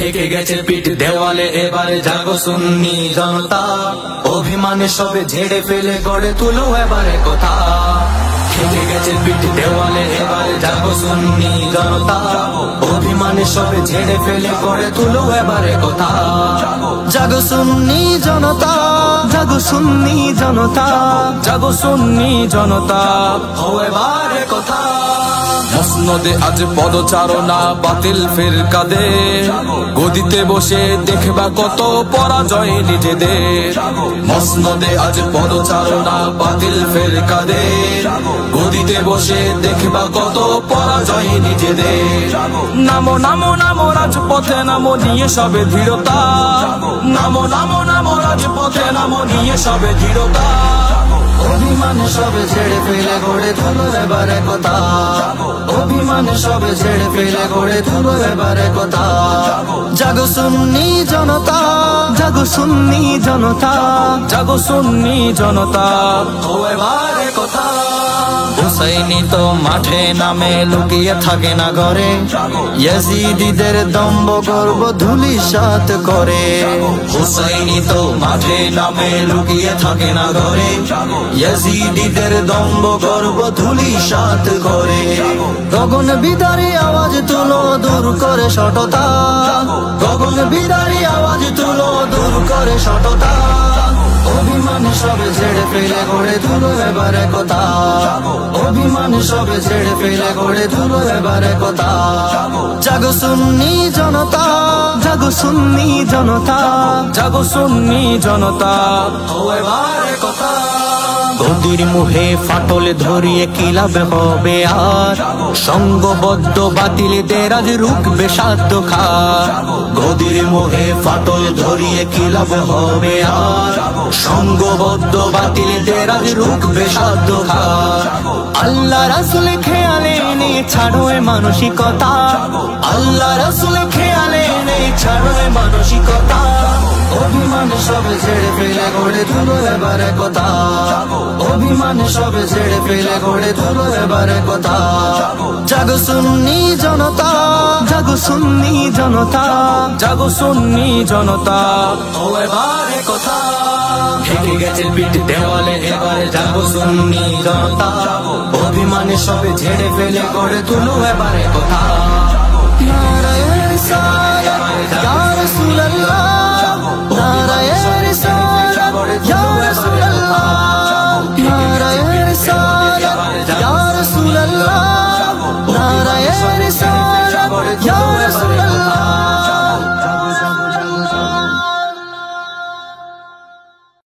ঠেকে গেছে পিঠ দেওয়ালে, এবারে জাগো সুন্নি জনতা। অভিমানে সবে ঝেড়ে ফেলে গড়ে তুলো এবারে কথা। ঠেকে গেছে পিঠ দেওয়ালে, এবারে জাগো সুন্নি জনতা। অভিমানে সবে ঝেড়ে ফেলে গড়ে তুলো এবারে কথা। জাগো সুন্নি জনতা, জাগো সুন্নি জনতা, জাগো সুন্নি জনতা, ও এবারে কথা। মসনদে আজ পদচারণা বাতিল ফিরকাদে, গদিতে বসে দেখবা কত পরাজয় নিজেদের। মসনদে আজ পদচারণা বাতিল ফিরকাদে, গদিতে বসে দেখবা কত পরাজয় নিজেদের। নামো নামো নামো রাজপথে, নামো নিয়ে সবে দৃঢ়তা। নামো নামো নামো রাজপথে, নামো নিয়ে সবে দৃঢ়তা। অভিমানে সবে ছেড়ে ফেলে গড়ে তুলো এবারে কথা। অভিমানে সবে ছেড়ে ফেলে গড়ে তুলো এবারে কথা। জাগো সুন্নি জনতা, জাগো সুন্নি জনতা, জাগো সুন্নি জনতা, ও এবারে কথা। হুসাইনি তো মাঠে নামে, লুকিয়ে থাকে না ঘরে। ইয়াজিদিদের দম্ভ গর্ব ধূলিসাৎ করে। হুসাইনি তো মাঠে নামে, লুকিয়ে থাকে না ঘরে। ইয়াজিদিদের দম্ভ গর্ব ধূলিসাৎ করে। গগন বিদারী আওয়াজ তুলো, দূর করে সটতা। গগন বিদারী আওয়াজ তুলো, দূর করে সটতা। অভিমানে সবে ছেড়ে ফেলে গড়ে তুলো এবারে কথা। অভিমানে সবে ছেড়ে ফেলে গড়ে তুলো এবারে কথা। জাগো সুন্নি জনতা, জাগো সুন্নি জনতা, জাগো সুন্নি জনতা, ও এবারে কথা। গদির মুহে ফাটল ধরিয়ে কি লাভ হবে আর, সঙ্গবদ্ধ বাতিলদের আজ রুখবে সাধ্য খার। গদির মুহে ফাটল ধরিয়ে কি লাভ হবে আর, সঙ্গবদ্ধ বাতিলদের আজ রুখবে সাধ্য খার। আল্লাহ রাসূল খেয়ালে নেই ছাড়ো এ মানসিকতা। আল্লাহ রাসূল খেয়ালে নেই ছাড়ো এ মানসিকতা। অভিমানে সবে ছেড়ে ফেলে গড়ে তুলো এবারে কথা। অভিমানে সবে ছেড়ে ফেলে গড়ে তুলো এবারে কথা। জাগো সুন্নি জনতা, জাগো সুন্নি জনতা, জাগো সুন্নি জনতা, ও এবারে কথা। ঠেকে গেছে পিঠ দেওয়ালে, এবারে জাগো সুন্নি জনতা। অভিমানে সবে ঝেড়ে ফেলে গড়ে তুলো এবারে কথা।